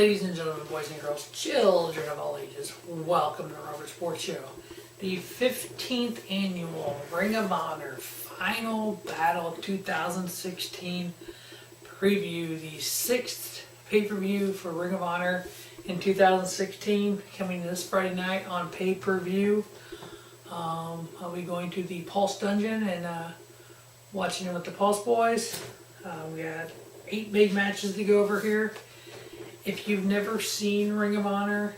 Ladies and gentlemen, boys and girls, children of all ages, welcome to the Robert Sports Show. The 15th annual Ring of Honor Final Battle 2016 preview, the 6th pay-per-view for Ring of Honor in 2016, coming this Friday night on pay-per-view. I'll be going to the Pulse Dungeon and watching it with the Pulse Boys. We got 8 big matches to go over here. If you've never seen Ring of Honor,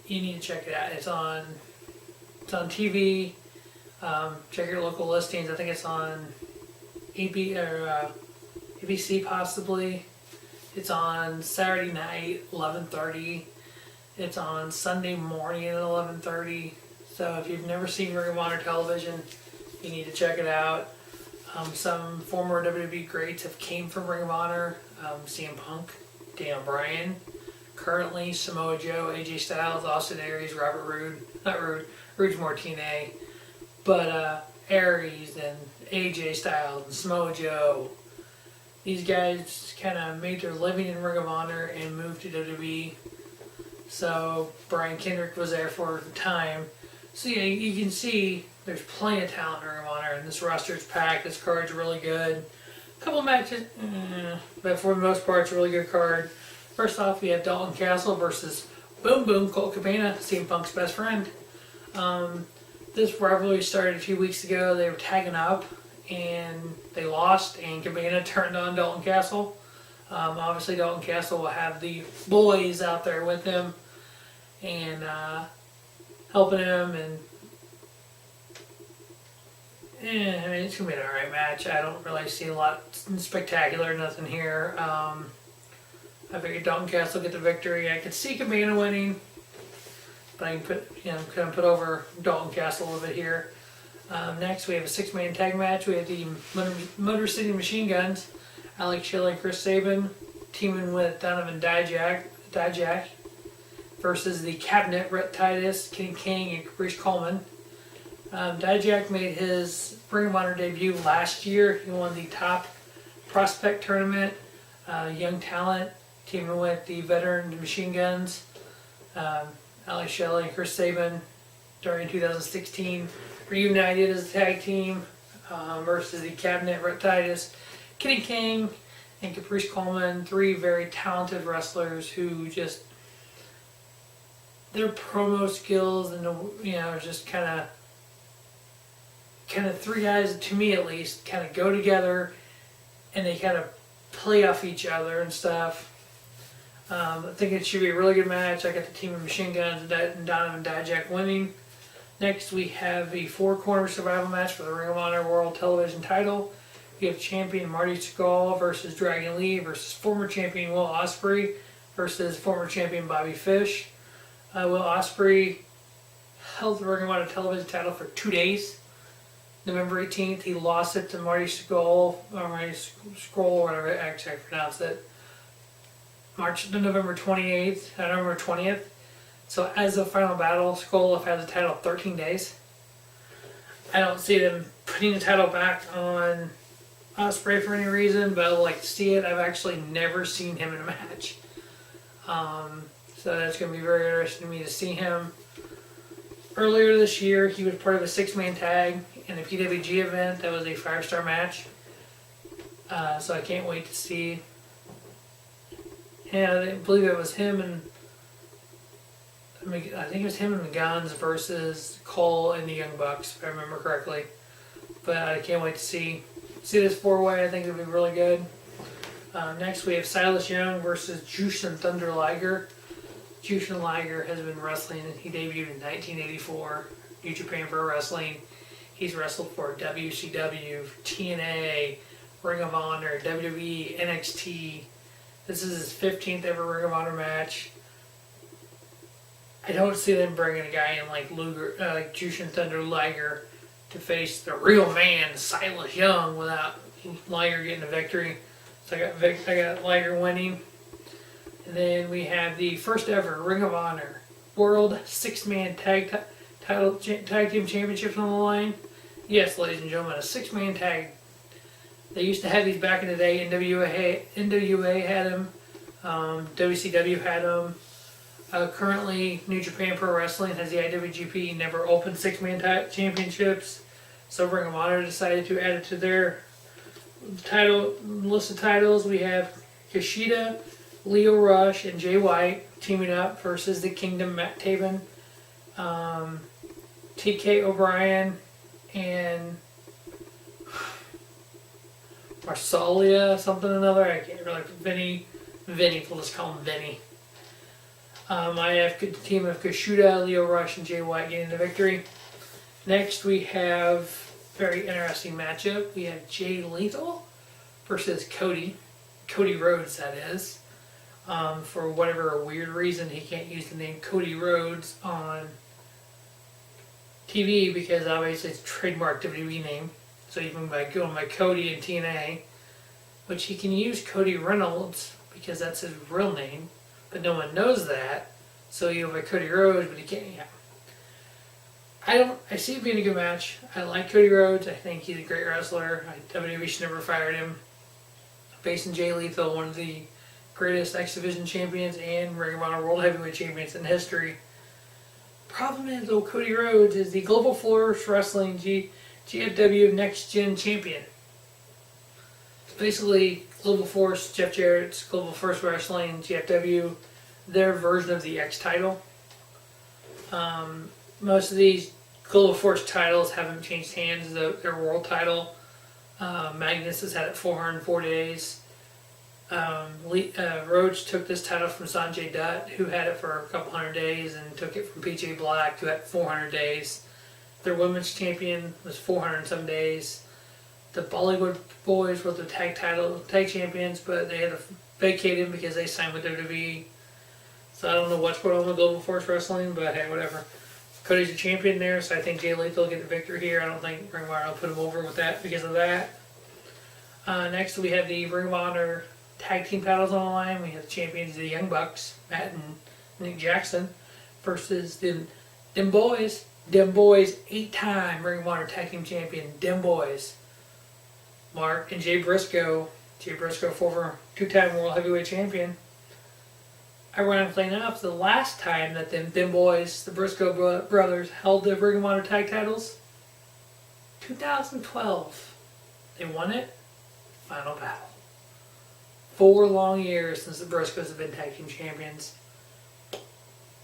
you need to check it out. It's on TV. Check your local listings. I think it's on ABC possibly. It's on Saturday night, 11:30. It's on Sunday morning at 11:30. So if you've never seen Ring of Honor television, you need to check it out. Some former WWE greats have came from Ring of Honor. CM Punk, Dan Bryan, currently Samoa Joe, AJ Styles, Austin Aries, Robert Roode, not Roode, Roode's more TNA, but Aries and AJ Styles and Samoa Joe. These guys kind of made their living in Ring of Honor and moved to WWE. So Brian Kendrick was there for a time. So yeah, you can see there's plenty of talent in Ring of Honor, and this roster is packed. This card's really good. A couple matches, but for the most part, it's a really good card. First off, we have Dalton Castle versus Boom Boom Colt Cabana, CM Punk's best friend. This rivalry started a few weeks ago. They were tagging up, and they lost, and Cabana turned on Dalton Castle. Obviously, Dalton Castle will have the boys out there with him and helping him, and I mean, it's going to be an alright match. I don't really see a lot spectacular, nothing here. I figured Dalton Castle get the victory. I could see Cabana winning, but I can put over Dalton Castle a little bit here. Next, we have a 6-man tag match. We have the Motor City Machine Guns, Alex Shelley and Chris Sabin, teaming with Donovan Dijak versus the Cabinet, Rhett Titus, Kenny King, and Caprice Coleman. Dijak made his Ring of Honor debut last year. He won the top prospect tournament, young talent, teaming with the veteran Machine Guns, Alex Shelley and Chris Sabin during 2016. Reunited as a tag team versus the Cabinet, Rhett Titus, Kenny King, and Caprice Coleman. 3 very talented wrestlers who just, their promo skills and just kind of 3 guys, to me at least, kind of go together and they kind of play off each other and stuff. I think it should be a really good match. I got the team of Machine Guns and Donovan Dijak winning. Next, we have a 4-corner survival match for the Ring of Honor World Television title. We have champion Marty Scurll versus Dragon Lee versus former champion Will Ospreay versus former champion Bobby Fish. Will Ospreay held the Ring of Honor Television title for 2 days. November 18th, he lost it to Marty Scurll, or whatever actually I pronounce it. November 20th. So as a final battle, Scurll have had the title 13 days. I don't see them putting the title back on Ospreay for any reason, but I'd like to see it. I've actually never seen him in a match. So that's going to be very interesting to me to see him. Earlier this year, he was part of a 6-man tag in a PWG event that was a 5-star match. So I can't wait to see. And I believe it was him and I think it was him and the Guns versus Cole and the Young Bucks, if I remember correctly. But I can't wait to see this 4-way. I think it'll be really good. Next, we have Silas Young versus Jushin Thunder Liger. Jushin Liger has been wrestling. He debuted in 1984, New Japan Pro Wrestling. He's wrestled for WCW, TNA, Ring of Honor, WWE, NXT. This is his 15th ever Ring of Honor match. I don't see them bringing a guy in like Jushin Thunder Liger to face the real man, Silas Young, without Liger getting a victory. So I got Liger winning. And then we have the first ever Ring of Honor World 6-man tag team championships on the line. Yes, ladies and gentlemen, a 6-man tag. They used to have these back in the day. NWA had them. WCW had them. Currently, New Japan Pro Wrestling has the IWGP Never Open Six-Man Championships. So Ring of Honor decided to add it to their list of titles. We have Kushida, Lio Rush, and Jay White teaming up versus the Kingdom, Matt Taven, TK O'Brien, and Marsalia, something or another. I can't really. Vinny, we'll just call him Vinny. I have the team of Kushida, Lio Rush, and Jay White getting the victory. Next, we have very interesting matchup. We have Jay Lethal versus Cody Rhodes, that is. For whatever weird reason, he can't use the name Cody Rhodes on TV because obviously it's a trademark WWE name. So even by going by Cody in TNA, which he can use Cody Reynolds because that's his real name, but no one knows that. So you have Cody Rhodes, but he can't. Yeah. I see it being a good match. I like Cody Rhodes. I think he's a great wrestler. WWE should never fired him. Facing Jay Lethal, one of the greatest X Division champions and Ring of Honor World Heavyweight champions in history. Problem is, though, Cody Rhodes is the Global Force Wrestling GFW Next Gen champion. It's basically Global Force, Jeff Jarrett's Global Force Wrestling, GFW, their version of the X title. Most of these Global Force titles haven't changed hands. Their world title, Magnus has had it 404 days. Roach took this title from Sanjay Dutt, who had it for a couple hundred days, and took it from PJ Black, who had 400 days. Their women's champion was 400 and some days. The Bollywood Boys were the tag champions, but they had to vacate him because they signed with WWE. So I don't know what's going on with Global Force Wrestling, but hey, whatever. Cody's a champion there, so I think Jay Lethal will get the victory here. I don't think Ring of Honor will put him over with that because of that. Next, we have the Ring of Honor tag team titles on the line. We have the champions, the Young Bucks, Matt and Nick Jackson, versus them boys. Them boys, 8-time Ring of Honor tag team champion, them boys. Mark and Jay Briscoe. Jay Briscoe, former 2-time World Heavyweight champion. Ironically enough, the last time that them boys, the Briscoe brothers, held the Ring of Honor tag titles, 2012. They won it. Final battle. 4 long years since the Briscoes have been tag team champions.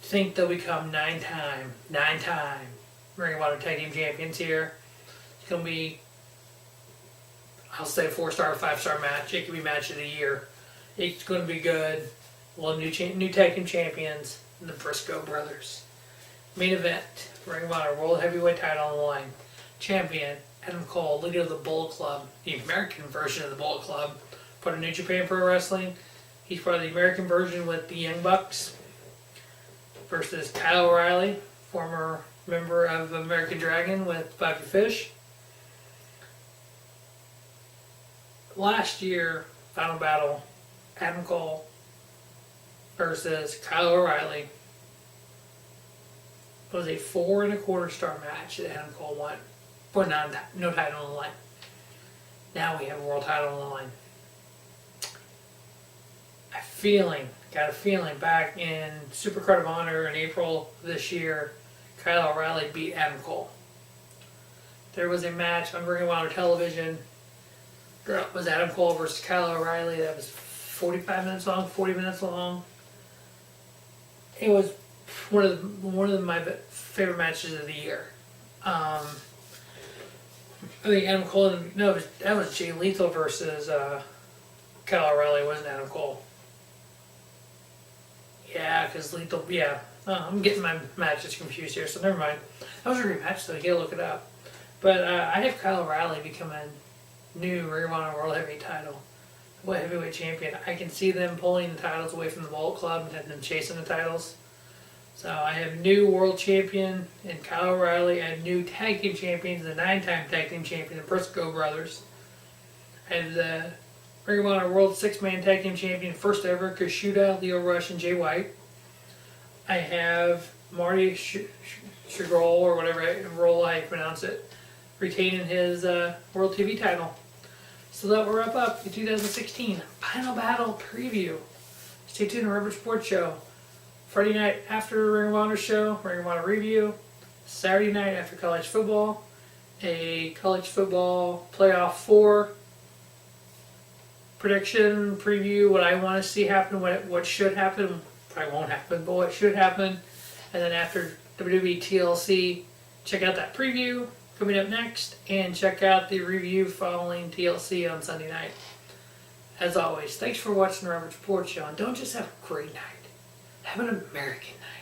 Think they'll become 9-time Ring of Honor tag team champions here. It's going to be, I'll say, 4-star, 5-star match. It could be match of the year. It's going to be good. Well, new tag team champions, the Briscoe brothers. Main event, Ring of Honor World Heavyweight title on the line. Champion, Adam Cole, leader of the Bullet Club, the American version of the Bullet Club, part of New Japan Pro Wrestling. He's part of the American version with the Young Bucks. Versus Kyle O'Reilly, former member of American Dragon with Bobby Fish. Last year, final battle, Adam Cole versus Kyle O'Reilly was a 4.25-star match that Adam Cole won. But no title on the line. Now we have a world title on the line. Got a feeling back in Supercard of Honor in April of this year, Kyle O'Reilly beat Adam Cole. There was a match on Ring of Honor television. It was Adam Cole versus Kyle O'Reilly. That was 45 minutes long, 40 minutes long. It was one of my favorite matches of the year. I think Adam Cole. No, that was Jay Lethal versus Kyle O'Reilly. It wasn't Adam Cole. Yeah, because Lethal. Yeah, I'm getting my matches confused here, so never mind. That was a great match, though. You gotta look it up. But I have Kyle O'Reilly become a new Ring of Honor World Heavyweight champion. I can see them pulling the titles away from the Bullet Club and them chasing the titles. So I have new world champion in Kyle O'Reilly. I have new tag team champions, the 9-time tag team champion, the Briscoe brothers. I have the Ring of Honor World 6-man tag team champion, first ever, Kushida, Lio Rush, and Jay White. I have Marty Shigral, or whatever role I pronounce it, retaining his World TV title. So that will wrap up the 2016 Final Battle preview. Stay tuned to Rubber Sports Show. Friday night after Ring of Honor show, Ring of Honor review. Saturday night after college football, a college football playoff 4 prediction preview. What I want to see happen, what should happen, probably won't happen, but what should happen. And then after WWE TLC, check out that preview coming up next, and check out the review following TLC on Sunday night. As always, thanks for watching the Robert Sports Show, and don't just have a great night, have an American night.